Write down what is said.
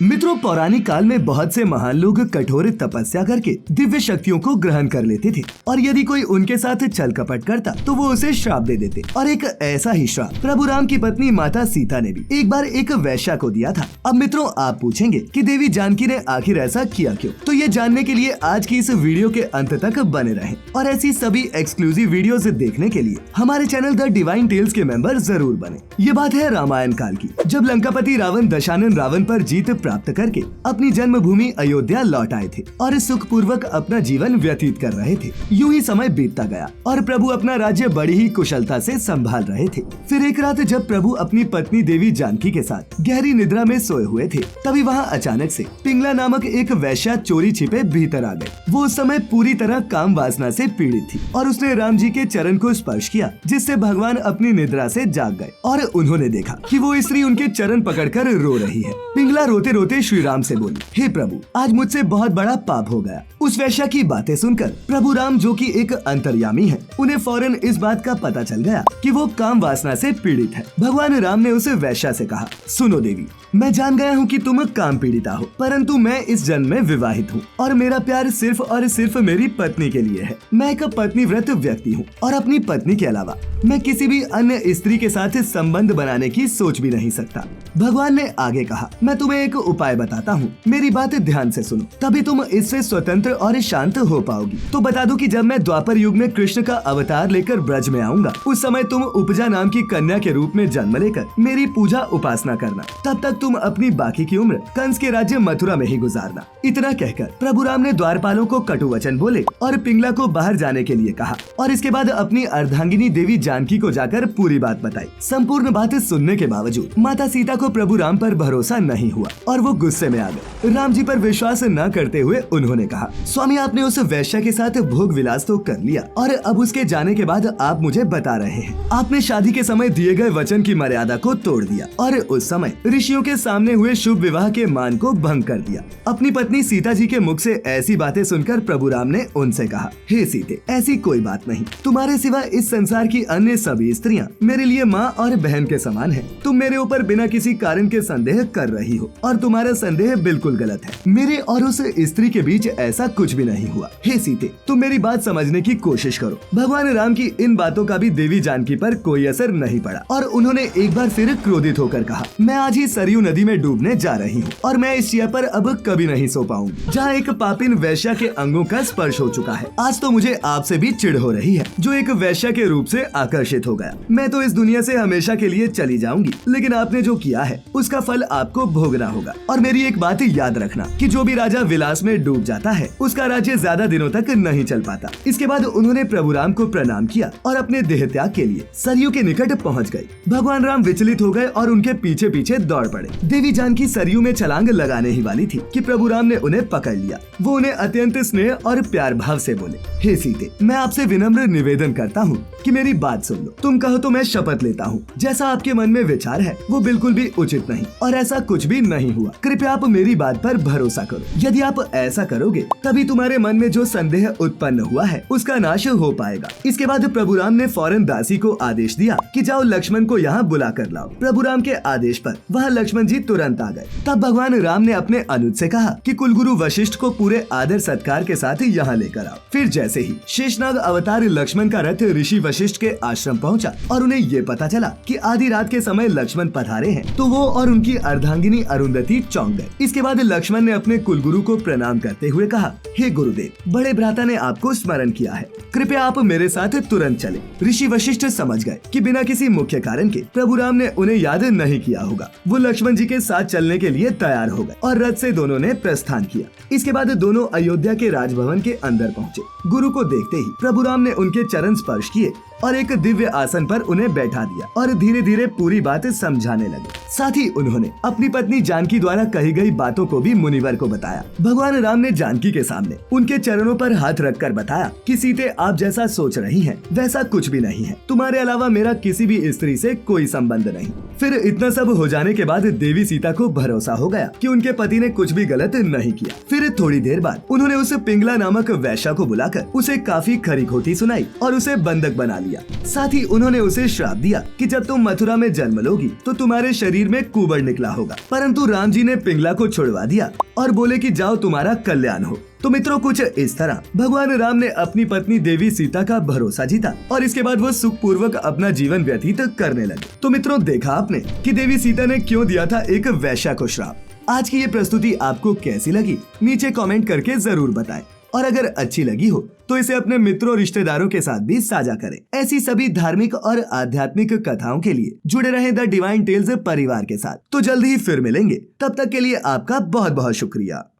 मित्रों, पौराणिक काल में बहुत से महान लोग कठोर तपस्या करके दिव्य शक्तियों को ग्रहण कर लेते थे और यदि कोई उनके साथ छल कपट करता तो वो उसे श्राप दे देते। और एक ऐसा ही श्राप प्रभु राम की पत्नी माता सीता ने भी एक बार एक वैश्या को दिया था। अब मित्रों, आप पूछेंगे कि देवी जानकी ने आखिर ऐसा किया क्यों? तो ये जानने के लिए आज की इस वीडियो के अंत तक बने रहें और ऐसी सभी एक्सक्लूसिव वीडियोस देखने के लिए हमारे चैनल द डिवाइन टेल्स के मेंबर जरूर बने। ये बात है रामायण काल की, जब लंकापति रावण दशानन रावण पर जीत प्राप्त करके अपनी जन्मभूमि अयोध्या लौट आए थे और सुखपूर्वक अपना जीवन व्यतीत कर रहे थे। यूं ही समय बीतता गया और प्रभु अपना राज्य बड़ी ही कुशलता से संभाल रहे थे। फिर एक रात जब प्रभु अपनी पत्नी देवी जानकी के साथ गहरी निद्रा में सोए हुए थे, तभी वहाँ अचानक से पिंगला नामक एक वैश्या चोरी छिपे भीतर आ गए। वो उस समय पूरी तरह काम वासना से पीड़ित थी और उसने राम जी के चरण को स्पर्श किया, जिससे भगवान अपनी निद्रा से जाग गए और उन्होंने देखा कि वो स्त्री उनके चरण पकड़कर रो रही है। पिंगला रोते रोते श्री राम से बोली, हे प्रभु, आज मुझसे बहुत बड़ा पाप हो गया। उस वैश्या की बातें सुनकर प्रभु राम, जो कि एक अंतर्यामी है, उन्हें फौरन इस बात का पता चल गया कि वो काम वासना से पीड़ित है। भगवान राम ने उस वैश्या से कहा, सुनो देवी, मैं जान गया हूँ कि तुम काम पीड़िता हो, परंतु मैं इस जन्म में विवाहित हूँ और मेरा प्यार सिर्फ और सिर्फ मेरी पत्नी के लिए है। मैं एक पत्नीव्रत व्यक्ति हूँ और अपनी पत्नी के अलावा मैं किसी भी अन्य स्त्री के साथ संबंध बनाने की सोच भी नहीं सकता। भगवान ने आगे कहा, मैं तुम्हें एक उपाय बताता हूँ, मेरी बात ध्यान से सुनो, तभी तुम इससे स्वतंत्र और शांत हो पाओगी। तो बता दूं कि जब मैं द्वापर युग में कृष्ण का अवतार लेकर ब्रज में आऊंगा, उस समय तुम उपजा नाम की कन्या के रूप में जन्म लेकर मेरी पूजा उपासना करना। तब तक तुम अपनी बाकी की उम्र कंस के राज्य मथुरा में ही गुजारना। इतना कहकर प्रभु राम ने द्वारपालों को कटु वचन बोले और पिंगला को बाहर जाने के लिए कहा और इसके बाद अपनी अर्धांगिनी देवी जानकी को जाकर पूरी बात बताई। संपूर्ण बात सुनने के बावजूद माता सीता को प्रभु राम पर भरोसा नहीं हुआ और वो गुस्से में आ गए। राम जी पर विश्वास न करते हुए उन्होंने कहा, स्वामी, आपने उस वैश्या के साथ भोग विलास तो कर लिया और अब उसके जाने के बाद आप मुझे बता रहे हैं आपने शादी के समय दिए गए वचन की मर्यादा को तोड़ दिया और उस समय ऋषियों के सामने हुए शुभ विवाह के मान को भंग कर दिया। अपनी पत्नी सीता जी के मुख से ऐसी बातें सुनकर प्रभु राम ने उनसे कहा, हे सीते, ऐसी कोई बात नहीं। तुम्हारे सिवा इस संसार की अन्य सभी स्त्रियां मेरे लिए माँ और बहन के समान है। तुम मेरे ऊपर बिना किसी कारण के संदेह कर रही हो और तुम्हारा संदेह बिल्कुल गलत है। मेरे और उस स्त्री के बीच ऐसा कुछ भी नहीं हुआ। हे सीते, तुम मेरी बात समझने की कोशिश करो। भगवान राम की इन बातों का भी देवी जानकी पर कोई असर नहीं पड़ा और उन्होंने एक बार फिर क्रोधित होकर कहा, मैं आज ही सरयू नदी में डूबने जा रही हूँ और मैं इस चेयर पर अब कभी नहीं सो पाऊंगी जहाँ एक पापिन वैश्या के अंगों का स्पर्श हो चुका है। आज तो मुझे आपसे भी चिढ़ हो रही है, जो एक वैश्या के रूप से आकर्षित हो गया। मैं तो इस दुनिया से हमेशा के लिए चली जाऊंगी, लेकिन आपने जो किया है उसका फल आपको भोगना होगा। और मेरी एक बात याद रखना कि जो भी राजा विलास में डूब जाता है उसका राज्य ज्यादा दिनों तक नहीं चल पाता। इसके बाद उन्होंने प्रभु राम को प्रणाम किया और अपने देह त्याग के लिए सरयू के निकट पहुंच गए। भगवान राम विचलित हो गए और उनके पीछे पीछे दौड़ पड़े। देवी जानकी सरयू में छलांग लगाने ही वाली थी कि प्रभु राम ने उन्हें पकड़ लिया। वो उन्हें अत्यंत स्नेह और प्यार भाव से बोले, हे सीते, मैं आपसे विनम्र निवेदन करता हूँ कि मेरी बात सुन लो। तुम कहो तो मैं शपथ लेता हूँ, जैसा आपके मन में विचार है वो बिल्कुल भी उचित नहीं और ऐसा कुछ भी नहीं हुआ। कृपया आप मेरी बात पर भरोसा करो। यदि आप ऐसा करोगे तभी तुम्हारे मन में जो संदेह उत्पन्न हुआ है उसका नाश हो पाएगा। इसके बाद प्रभु राम ने फौरन दासी को आदेश दिया कि जाओ लक्ष्मण को यहाँ बुला कर लाओ। प्रभु राम के आदेश पर वह लक्ष्मण जी तुरंत आ गए। तब भगवान राम ने अपने अनुज से कहा कि कुलगुरु वशिष्ठ को पूरे आदर सत्कार के साथ यहाँ लेकर आओ। फिर जैसे ही शेषनाग अवतार लक्ष्मण का रथ ऋषि वशिष्ठ के आश्रम पहुँचा और उन्हें ये पता चला कि आधी रात के समय लक्ष्मण पधारे हैं, तो वो और उनकी अर्धांगिनी अरुंधति चौंक गए। इसके बाद लक्ष्मण ने अपने कुलगुरु को प्रणाम करते हुए कहा, हे गुरुदेव, बड़े भ्राता ने आपको स्मरण किया है, कृपया आप मेरे साथ तुरंत चले। ऋषि वशिष्ठ समझ गए कि बिना किसी मुख्य कारण के प्रभु राम ने उन्हें याद नहीं किया होगा। वो लक्ष्मण जी के साथ चलने के लिए तैयार हो गए और रथ से दोनों ने प्रस्थान किया। इसके बाद दोनों अयोध्या के राजभवन के अंदर पहुँचे। गुरु को देखते ही प्रभु राम ने उनके चरण स्पर्श किए और एक दिव्य आसन पर उन्हें बैठा दिया और धीरे धीरे पूरी बात समझाने लगे। साथ ही उन्होंने अपनी पत्नी जानकी द्वारा कही गई बातों को भी मुनिवर को बताया। भगवान राम ने जानकी के सामने उनके चरणों पर हाथ रखकर बताया कि सीते, आप जैसा सोच रही हैं वैसा कुछ भी नहीं है। तुम्हारे अलावा मेरा किसी भी स्त्री से कोई संबंध नहीं। फिर इतना सब हो जाने के बाद देवी सीता को भरोसा हो गया कि उनके पति ने कुछ भी गलत नहीं किया। फिर थोड़ी देर बाद उन्होंने उस पिंगला नामक वैश्या को बुलाकर उसे काफी खरी खोटी सुनाई और उसे बंधक बना लिया। दिया। साथ ही उन्होंने उसे श्राप दिया कि जब तुम मथुरा में जन्म लोगी तो तुम्हारे शरीर में कुबड़ निकला होगा। परंतु राम जी ने पिंगला को छुड़वा दिया और बोले कि जाओ तुम्हारा कल्याण हो। तो मित्रों कुछ इस तरह भगवान राम ने अपनी पत्नी देवी सीता का भरोसा जीता और इसके बाद वो सुखपूर्वक अपना जीवन व्यतीत करने लगे। तो मित्रों देखा आपने कि देवी सीता ने क्यों दिया था एक वैश्या को श्राप। आज की ये प्रस्तुति आपको कैसी लगी नीचे कमेंट करके जरूर बताएं और अगर अच्छी लगी हो तो इसे अपने मित्रों रिश्तेदारों के साथ भी साझा करें। ऐसी सभी धार्मिक और आध्यात्मिक कथाओं के लिए जुड़े रहें द डिवाइन टेल्स परिवार के साथ। तो जल्द ही फिर मिलेंगे, तब तक के लिए आपका बहुत बहुत शुक्रिया।